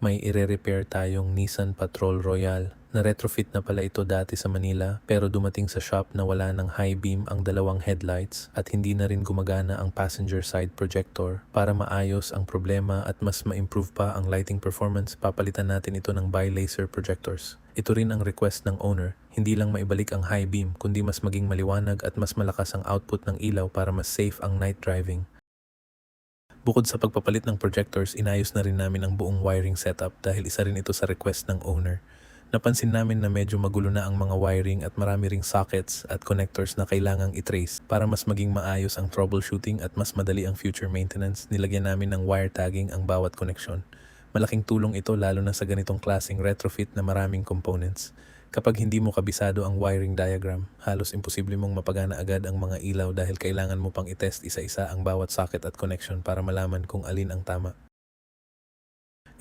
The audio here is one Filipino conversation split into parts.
may ire-repair tayong Nissan Patrol Royal na retrofit na pala ito dati sa Manila pero dumating sa shop na wala ng high beam ang dalawang headlights at hindi na rin gumagana ang passenger side projector. Para maayos ang problema at mas ma-improve pa ang lighting performance, papalitan natin ito ng bi-laser projectors. Ito rin ang request ng owner, hindi lang maibalik ang high beam kundi mas maging maliwanag at mas malakas ang output ng ilaw para mas safe ang night driving. Bukod sa pagpapalit ng projectors, inayos na rin namin ang buong wiring setup dahil isa rin ito sa request ng owner. Napansin namin na medyo magulo na ang mga wiring at marami ring sockets at connectors na kailangang i-trace. Para mas maging maayos ang troubleshooting at mas madali ang future maintenance, nilagyan namin ng wire tagging ang bawat connection. Malaking tulong ito lalo na sa ganitong klaseng retrofit na maraming components. Kapag hindi mo kabisado ang wiring diagram, halos imposible mong mapagana agad ang mga ilaw dahil kailangan mo pang itest isa-isa ang bawat socket at connection para malaman kung alin ang tama.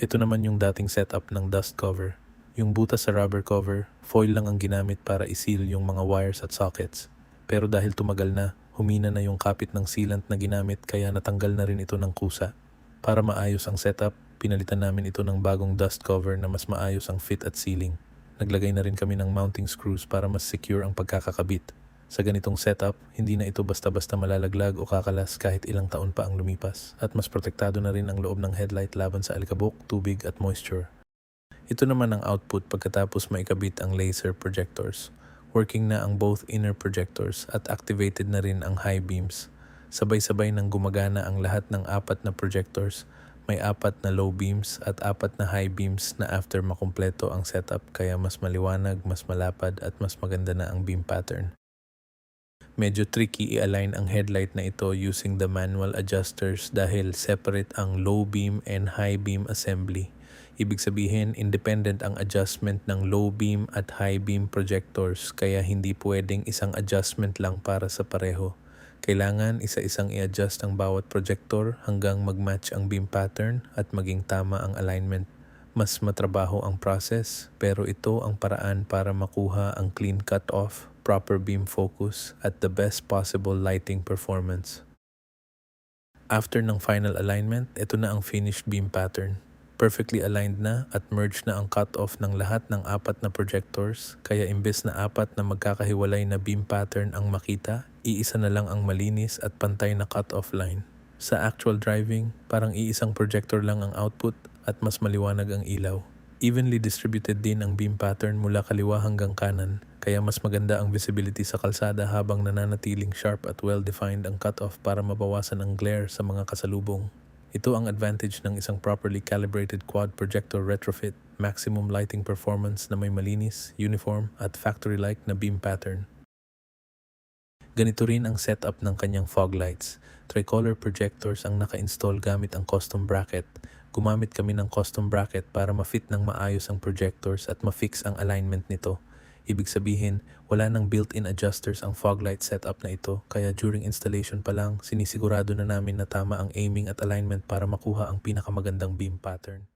Ito naman yung dating setup ng dust cover. Yung butas sa rubber cover, foil lang ang ginamit para iseal yung mga wires at sockets. Pero dahil tumagal na, humina na yung kapit ng sealant na ginamit kaya natanggal na rin ito ng kusa. Para maayos ang setup, pinalitan namin ito ng bagong dust cover na mas maayos ang fit at sealing. Naglagay na rin kami ng mounting screws para mas secure ang pagkakakabit. Sa ganitong setup, hindi na ito basta-basta malalaglag o kakalas kahit ilang taon pa ang lumipas. At mas protektado na rin ang loob ng headlight laban sa alikabok, tubig at moisture. Ito naman ang output pagkatapos maikabit ang laser projectors. Working na ang both inner projectors at activated na rin ang high beams. Sabay-sabay nang gumagana ang lahat ng 4 na projectors. May 4 na low beams at 4 na high beams na after makumpleto ang setup kaya mas maliwanag, mas malapad at mas maganda na ang beam pattern. Medyo tricky i-align ang headlight na ito using the manual adjusters dahil separate ang low beam and high beam assembly. Ibig sabihin, independent ang adjustment ng low beam at high beam projectors kaya hindi pwedeng isang adjustment lang para sa pareho. Kailangan isa-isang i-adjust ang bawat projector hanggang mag-match ang beam pattern at maging tama ang alignment. Mas matrabaho ang process pero ito ang paraan para makuha ang clean cut-off, proper beam focus at the best possible lighting performance. After ng final alignment, ito na ang finished beam pattern. Perfectly aligned na at merged na ang cut-off ng lahat ng 4 na projectors kaya imbes na 4 na magkakahiwalay na beam pattern ang makita, iisa na lang ang malinis at pantay na cut-off line. Sa actual driving, parang iisang projector lang ang output at mas maliwanag ang ilaw. Evenly distributed din ang beam pattern mula kaliwa hanggang kanan kaya mas maganda ang visibility sa kalsada habang nananatiling sharp at well-defined ang cut-off para mabawasan ang glare sa mga kasalubong. Ito ang advantage ng isang properly calibrated quad projector retrofit, maximum lighting performance na may malinis, uniform at factory-like na beam pattern. Ganito rin ang setup ng kanyang fog lights. Tricolor projectors ang naka-install gamit ang custom bracket. Gumamit kami ng custom bracket para ma-fit ng maayos ang projectors at ma-fix ang alignment nito. Ibig sabihin, wala nang built-in adjusters ang fog light setup na ito kaya during installation pa lang sinisigurado na namin na tama ang aiming at alignment para makuha ang pinakamagandang beam pattern.